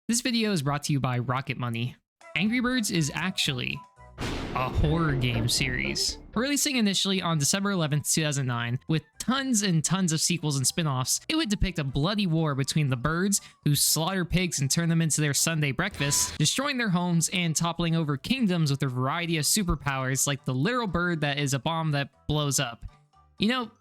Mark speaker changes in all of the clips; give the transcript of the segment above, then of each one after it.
Speaker 1: This video is brought to you by Rocket Money. Angry Birds is actually a horror game series. Releasing initially on December 11th, 2009, with tons and tons of sequels and spin-offs, it would depict a bloody war between the birds who slaughter pigs and turn them into their Sunday breakfast, destroying their homes and toppling over kingdoms with a variety of superpowers like the literal bird that is a bomb that blows up. You know,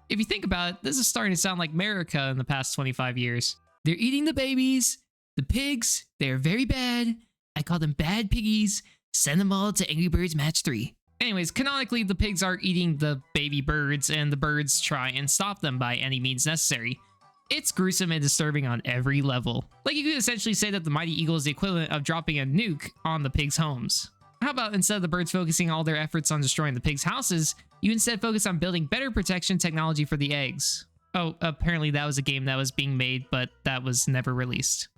Speaker 1: if you think about it, this is starting to sound like America in the past 25 years. They're eating the babies. The pigs, they're very bad. I call them bad piggies. Send them all to Angry Birds Match 3. Anyways, canonically, the pigs are eating the baby birds, and the birds try and stop them by any means necessary. It's gruesome and disturbing on every level. Like, you could essentially say that the Mighty Eagle is the equivalent of dropping a nuke on the pigs' homes. How about instead of the birds focusing all their efforts on destroying the pigs' houses, you instead focus on building better protection technology for the eggs? Oh, apparently that was a game that was being made, but that was never released.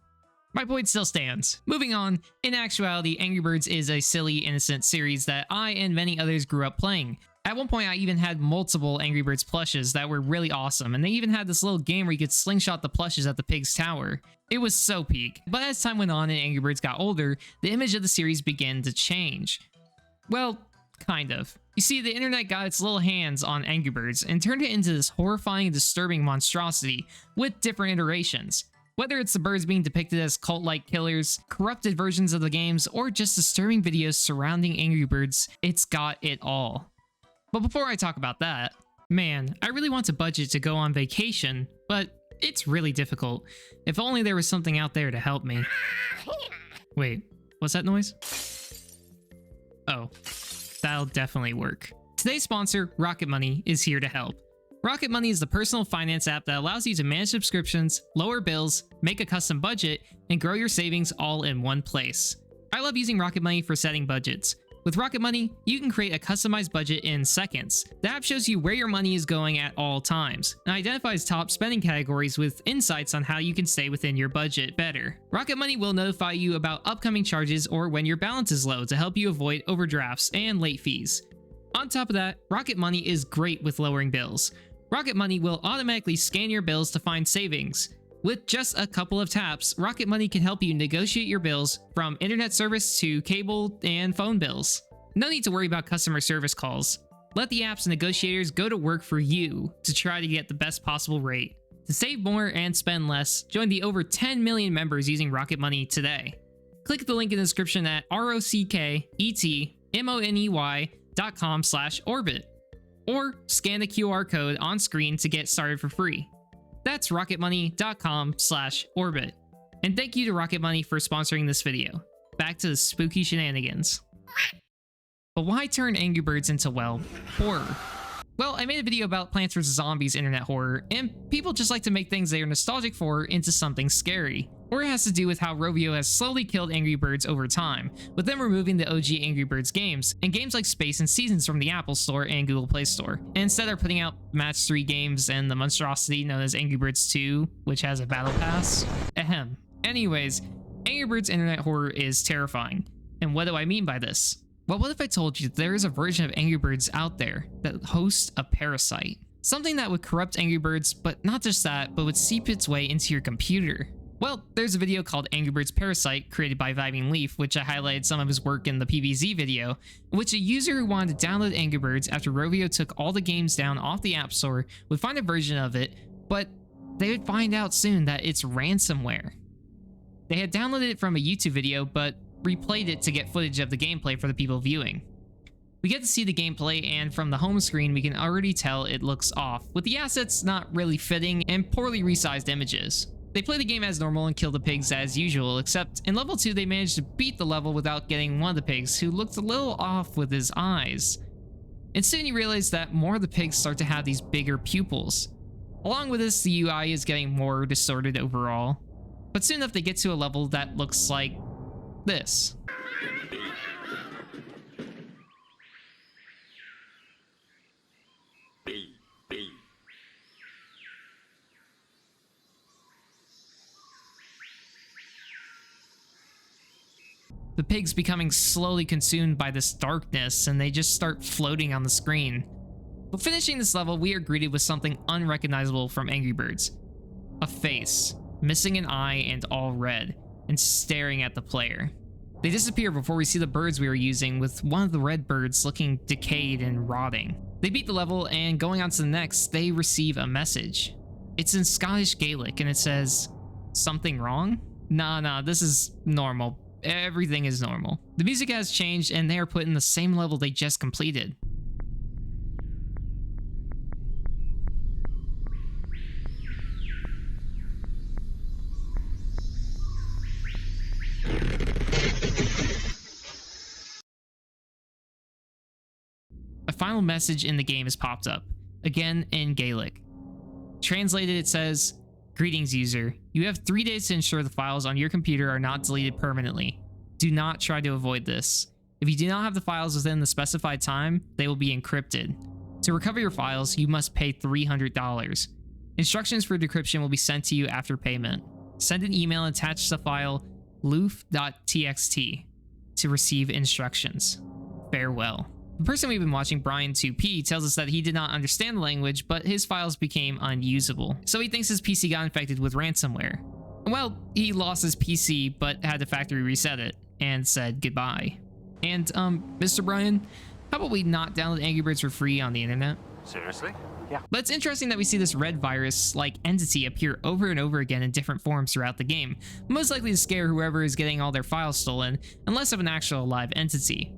Speaker 1: My point still stands. Moving on, in actuality, Angry Birds is a silly, innocent series that I and many others grew up playing. At one point, I even had multiple Angry Birds plushes that were really awesome, and they even had this little game where you could slingshot the plushes at the pig's tower. It was so peak. But as time went on and Angry Birds got older, the image of the series began to change. Well, kind of. You see, the internet got its little hands on Angry Birds and turned it into this horrifying and disturbing monstrosity with different iterations. Whether it's the birds being depicted as cult-like killers, corrupted versions of the games, or just disturbing videos surrounding Angry Birds, it's got it all. But before I talk about that, man, I really want a budget to go on vacation, but it's really difficult. If only there was something out there to help me. Wait, what's that noise? Oh, that'll definitely work. Today's sponsor, Rocket Money, is here to help. Rocket Money is the personal finance app that allows you to manage subscriptions, lower bills, make a custom budget, and grow your savings all in one place. I love using Rocket Money for setting budgets. With Rocket Money, you can create a customized budget in seconds. The app shows you where your money is going at all times, and identifies top spending categories with insights on how you can stay within your budget better. Rocket Money will notify you about upcoming charges or when your balance is low to help you avoid overdrafts and late fees. On top of that, Rocket Money is great with lowering bills. Rocket Money will automatically scan your bills to find savings. With just a couple of taps, Rocket Money can help you negotiate your bills from internet service to cable and phone bills. No need to worry about customer service calls. Let the app's negotiators go to work for you to try to get the best possible rate. To save more and spend less, join the over 10 million members using Rocket Money today. Click the link in the description at rocketmoney.com/orbit. Or scan the QR code on screen to get started for free. That's rocketmoney.com/orbit. And thank you to Rocket Money for sponsoring this video. Back to the spooky shenanigans. But why turn Angry Birds into, well, horror? Well, I made a video about Plants vs. Zombies internet horror, and people just like to make things they are nostalgic for into something scary. Or it has to do with how Rovio has slowly killed Angry Birds over time, with them removing the OG Angry Birds games, and games like Space and Seasons from the Apple Store and Google Play Store. And instead are putting out Match 3 games and the monstrosity known as Angry Birds 2, which has a battle pass. Ahem. Anyways, Angry Birds internet horror is terrifying. And what do I mean by this? Well, what if I told you that there is a version of Angry Birds out there that hosts a parasite? Something that would corrupt Angry Birds, but not just that, but would seep its way into your computer. Well, there's a video called Angry Birds Parasite created by Vibing Leaf, which I highlighted some of his work in the PVZ video, in which a user who wanted to download Angry Birds after Rovio took all the games down off the App Store would find a version of it, but they would find out soon that it's ransomware. They had downloaded it from a YouTube video, but replayed it to get footage of the gameplay for the people viewing. We get to see the gameplay, and from the home screen we can already tell it looks off, with the assets not really fitting and poorly resized images. They play the game as normal and kill the pigs as usual, except in level 2 they managed to beat the level without getting one of the pigs, who looked a little off with his eyes. And soon you realize that more of the pigs start to have these bigger pupils. Along with this, the UI is getting more distorted overall. But soon enough they get to a level that looks like this. The pigs becoming slowly consumed by this darkness, and they just start floating on the screen. But finishing this level, we are greeted with something unrecognizable from Angry Birds. A face, missing an eye and all red. and staring at the player. They disappear before we see the birds we were using, with one of the red birds looking decayed and rotting. They beat the level, and going on to the next, they receive a message. It's in Scottish Gaelic, and it says, "Something wrong?" Nah, this is normal. Everything is normal. The music has changed, and they are put in the same level they just completed. A final message in the game has popped up, again in Gaelic. Translated, it says, "Greetings, user. You have 3 days to ensure the files on your computer are not deleted permanently. Do not try to avoid this. If you do not have the files within the specified time, they will be encrypted. To recover your files, you must pay $300. Instructions for decryption will be sent to you after payment. Send an email and attach the file loof.txt to receive instructions. Farewell." The person we've been watching, Brian2P, tells us that he did not understand the language, but his files became unusable. So he thinks his PC got infected with ransomware. Well, he lost his PC, but had to factory reset it, and said goodbye. And, Mr. Brian, how about we not download Angry Birds for free on the internet?
Speaker 2: Seriously? Yeah.
Speaker 1: But it's interesting that we see this red virus-like entity appear over and over again in different forms throughout the game, most likely to scare whoever is getting all their files stolen, and less of an actual live entity.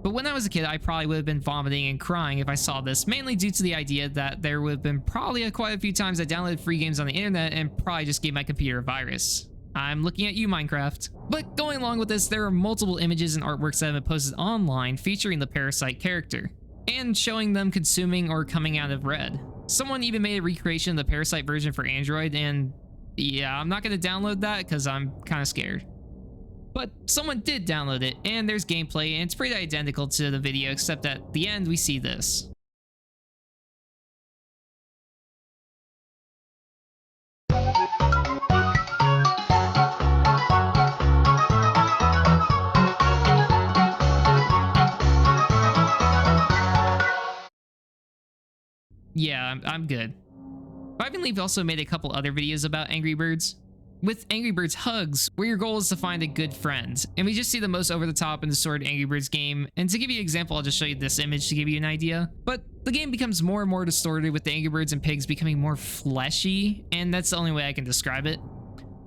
Speaker 1: But when I was a kid, I probably would have been vomiting and crying if I saw this, mainly due to the idea that there would have been probably quite a few times I downloaded free games on the internet and probably just gave my computer a virus. I'm looking at you, Minecraft. But going along with this, there are multiple images and artworks that have been posted online featuring the Parasite character, and showing them consuming or coming out of red. Someone even made a recreation of the Parasite version for Android, and yeah, I'm not going to download that because I'm kind of scared. But someone did download it, and there's gameplay, and it's pretty identical to the video, except at the end we see this. Yeah, I'm good. Five and Leaf also made a couple other videos about Angry Birds. With Angry Birds Hugs, where your goal is to find a good friend. And we just see the most over-the-top and distorted Angry Birds game. And to give you an example, I'll just show you this image to give you an idea. But the game becomes more and more distorted, with the Angry Birds and pigs becoming more fleshy, and that's the only way I can describe it.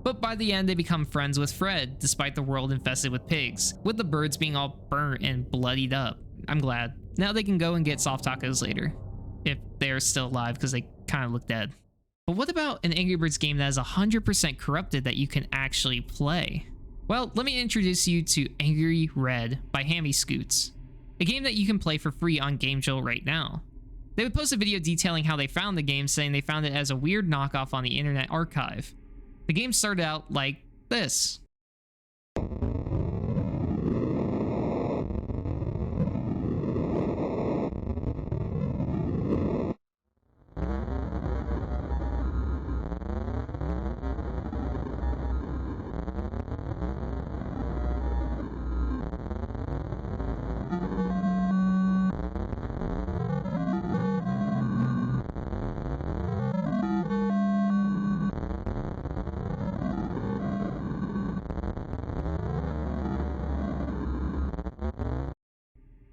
Speaker 1: But by the end, they become friends with Fred, despite the world infested with pigs, with the birds being all burnt and bloodied up. I'm glad. Now they can go and get soft tacos later, if they're still alive, because they kind of look dead. But what about an Angry Birds game that is 100% corrupted that you can actually play? Well, let me introduce you to Angry Red by Hammy Scoots, a game that you can play for free on GameJolt right now. They would post a video detailing how they found the game, saying they found it as a weird knockoff on the Internet Archive. The game started out like this.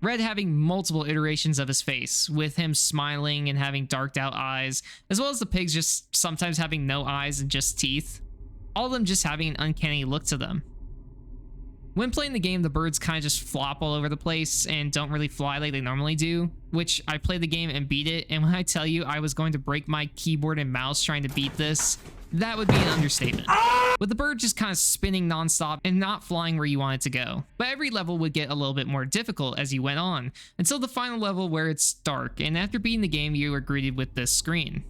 Speaker 1: Red having multiple iterations of his face, with him smiling and having darked out eyes, as well as the pigs just sometimes having no eyes and just teeth. All of them just having an uncanny look to them. When playing the game, the birds kind of just flop all over the place and don't really fly like they normally do, which I played the game and beat it, and when I tell you I was going to break my keyboard and mouse trying to beat this, that would be an understatement. With the bird just kind of spinning nonstop and not flying where you want it to go. But every level would get a little bit more difficult as you went on, until the final level where it's dark, and after beating the game you are greeted with this screen.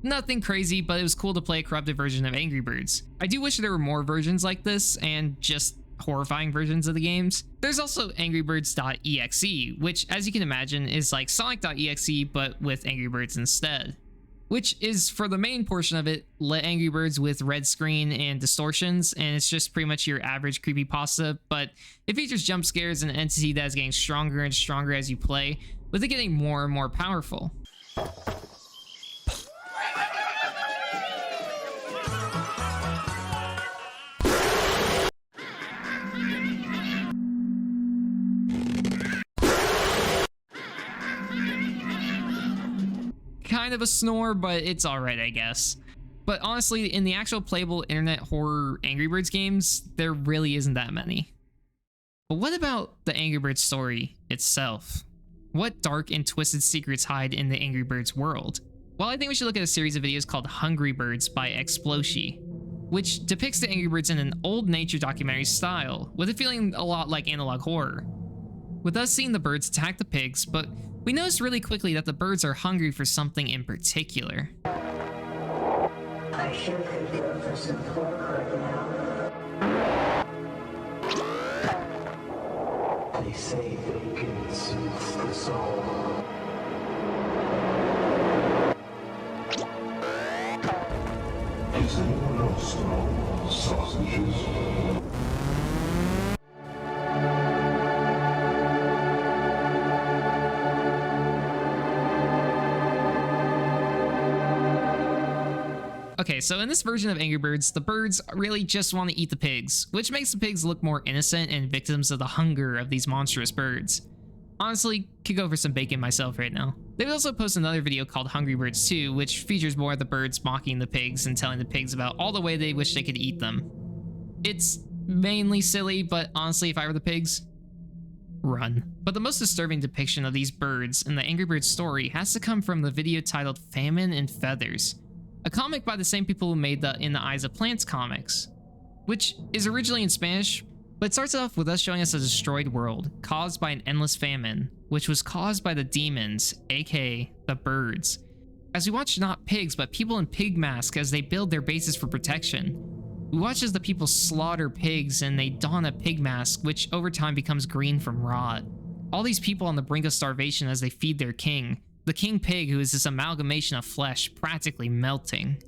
Speaker 1: Nothing crazy, but it was cool to play a corrupted version of Angry Birds. I do wish there were more versions like this, and just horrifying versions of the games. There's also angrybirds.exe, which, as you can imagine, is like Sonic.exe, but with Angry Birds instead. which is, for the main portion of it, Angry Birds with red screen and distortions, and it's just pretty much your average creepypasta, but it features jump scares and an entity that is getting stronger and stronger as you play, with it getting more and more powerful. Kind of a snore, but it's alright, I guess. But honestly, in the actual playable internet horror Angry Birds games, there really isn't that many. But what about the Angry Birds story itself? What dark and twisted secrets hide in the Angry Birds world? Well, I think we should look at a series of videos called Hungry Birds by Exploshi, which depicts the Angry Birds in an old nature documentary style, with it feeling a lot like analog horror. With us seeing the birds attack the pigs, but we notice really quickly that the birds are hungry for something in particular.
Speaker 2: I sure could go for some pork right now. They say bacon soothes the soul. Does anyone else know sausages?
Speaker 1: Okay, so in this version of Angry Birds, the birds really just want to eat the pigs, which makes the pigs look more innocent and victims of the hunger of these monstrous birds. Honestly, could go for some bacon myself right now. They would also post another video called Hungry Birds 2, which features more of the birds mocking the pigs and telling the pigs about all the way they wish they could eat them. It's mainly silly, but honestly, if I were the pigs, run. But the most disturbing depiction of these birds in the Angry Birds story has to come from the video titled Famine and Feathers, a comic by the same people who made the In the Eyes of Plants comics, which is originally in Spanish, but it starts off with us showing us a destroyed world caused by an endless famine, which was caused by the demons, aka the birds. As we watch not pigs, but people in pig masks as they build their bases for protection. We watch as the people slaughter pigs and they don a pig mask, which over time becomes green from rot. All these people on the brink of starvation as they feed their king, the king pig, who is this amalgamation of flesh practically melting.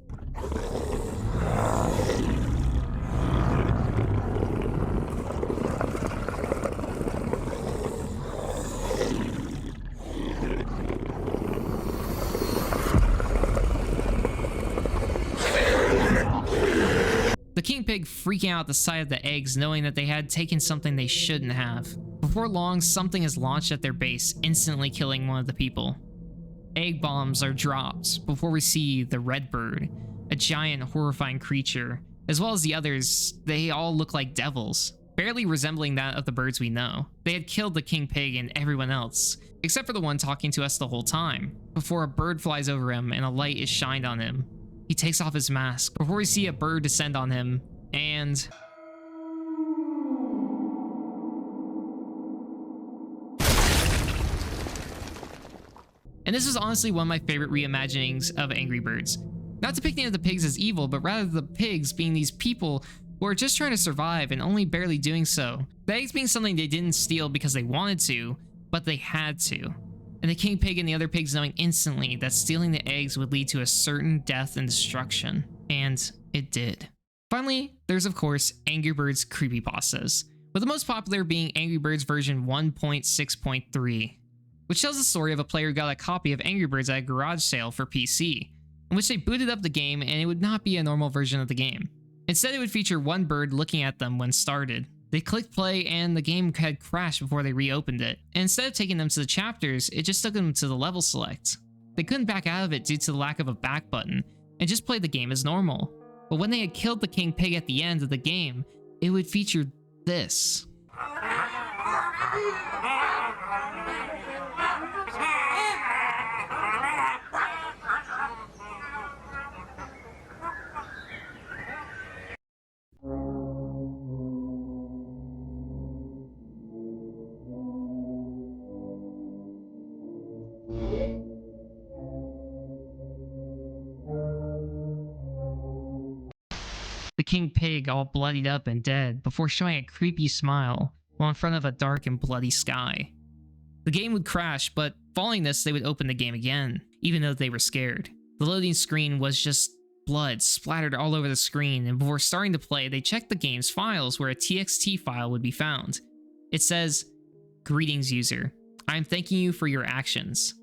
Speaker 1: The king pig freaking out at the sight of the eggs, knowing that they had taken something they shouldn't have. Before long, something is launched at their base, instantly killing one of the people. Egg bombs are dropped before we see the red bird, a giant horrifying creature, as well as the others. They all look like devils, barely resembling that of the birds we know. They had killed the king pig and everyone else, except for the one talking to us the whole time, before a bird flies over him and a light is shined on him. He takes off his mask before we see a bird descend on him, and this is honestly one of my favorite reimaginings of Angry Birds. Not depicting of the pigs as evil, but rather the pigs being these people who are just trying to survive and only barely doing so. The eggs being something they didn't steal because they wanted to, but they had to. And the king pig and the other pigs knowing instantly that stealing the eggs would lead to a certain death and destruction. And it did. Finally, there's of course Angry Birds creepypastas, with the most popular being Angry Birds version 1.6.3. which tells the story of a player who got a copy of Angry Birds at a garage sale for PC, in which they booted up the game and it would not be a normal version of the game. Instead, it would feature one bird looking at them when started. They clicked play and the game had crashed before they reopened it, and instead of taking them to the chapters, it just took them to the level select. They couldn't back out of it due to the lack of a back button, and just played the game as normal. But when they had killed the king pig at the end of the game, it would feature this. The king pig all bloodied up and dead before showing a creepy smile while in front of a dark and bloody sky. The game would crash, but following this they would open the game again, even though they were scared. The loading screen was just blood splattered all over the screen, and before starting to play, they checked the game's files where a TXT file would be found. It says, "Greetings, user. I am thanking you for your actions.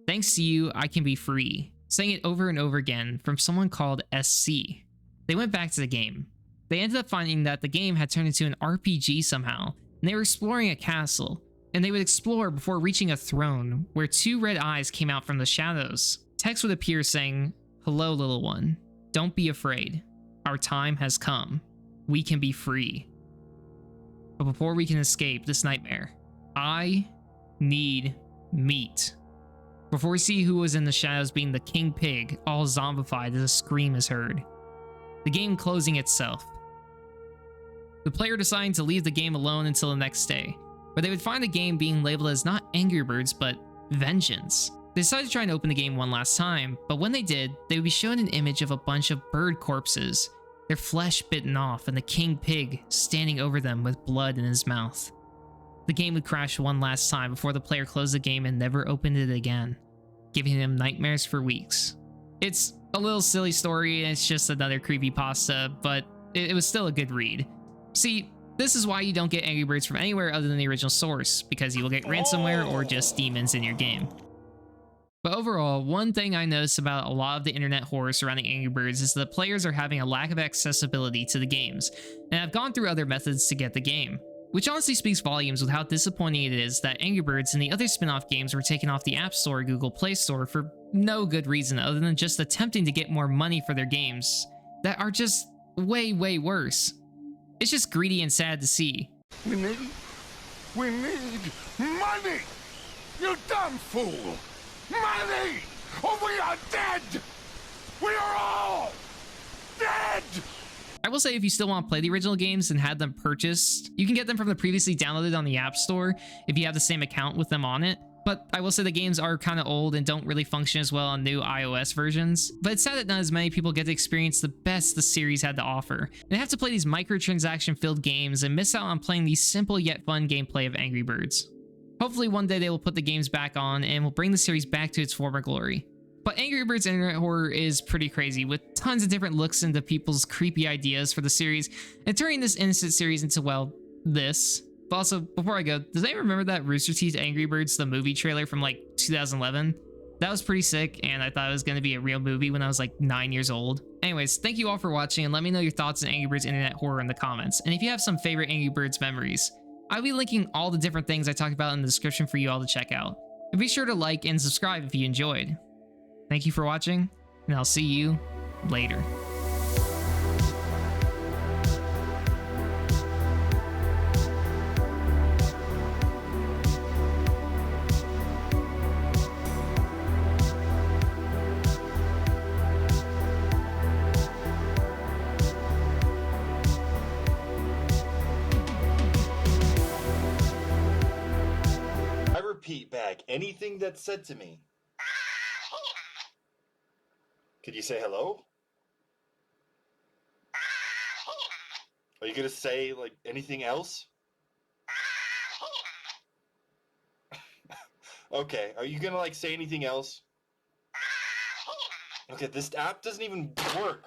Speaker 1: Thanks to you, I can be free," saying it over and over again from someone called SC. They went back to the game. They ended up finding that the game had turned into an RPG somehow, and they were exploring a castle, and they would explore before reaching a throne where two red eyes came out from the shadows. Text would appear saying, "Hello, little one. Don't be afraid. Our time has come. We can be free. But before we can escape this nightmare, I need meat." Before we see who was in the shadows being the king pig, all zombified as a scream is heard. The game closing itself. The player deciding to leave the game alone until the next day, where they would find the game being labeled as not Angry Birds, but Vengeance. They decided to try and open the game one last time, but when they did, they would be shown an image of a bunch of bird corpses, their flesh bitten off, and the king pig standing over them with blood in his mouth. The game would crash one last time before the player closed the game and never opened it again, giving him nightmares for weeks. It's a little silly story, and it's just another creepypasta, but it was still a good read. See, this is why you don't get Angry Birds from anywhere other than the original source, because you will get ransomware or just demons in your game. But overall, one thing I noticed about a lot of the internet horror surrounding Angry Birds is that players are having a lack of accessibility to the games, and I've gone through other methods to get the game, which honestly speaks volumes with how disappointing it is that Angry Birds and the other spin-off games were taken off the App Store or Google Play Store for no good reason other than just attempting to get more money for their games that are just way, way worse. It's just greedy and sad to see.
Speaker 3: We need money! You dumb fool! Money! Or we are dead! We are all dead!
Speaker 1: I will say if you still want to play the original games and had them purchased, you can get them from the previously downloaded on the App Store if you have the same account with them on it. But I will say the games are kind of old and don't really function as well on new iOS versions. But it's sad that not as many people get to experience the best the series had to offer. They have to play these microtransaction-filled games and miss out on playing the simple yet fun gameplay of Angry Birds. Hopefully one day they will put the games back on and will bring the series back to its former glory. But Angry Birds internet horror is pretty crazy, with tons of different looks into people's creepy ideas for the series, and turning this innocent series into, well, this. But also, before I go, does anyone remember that Rooster Teeth Angry Birds, the movie trailer from like 2011? That was pretty sick, and I thought it was going to be a real movie when I was like 9 years old. Anyways, thank you all for watching, and let me know your thoughts on Angry Birds internet horror in the comments, and if you have some favorite Angry Birds memories. I'll be linking all the different things I talked about in the description for you all to check out. And be sure to like and subscribe if you enjoyed. Thank you for watching, and I'll see you later.
Speaker 4: I repeat back anything that's said to me. Could you say hello? Are you gonna say, like, anything else? Okay, are you gonna, like, say anything else? Okay, this app doesn't even work.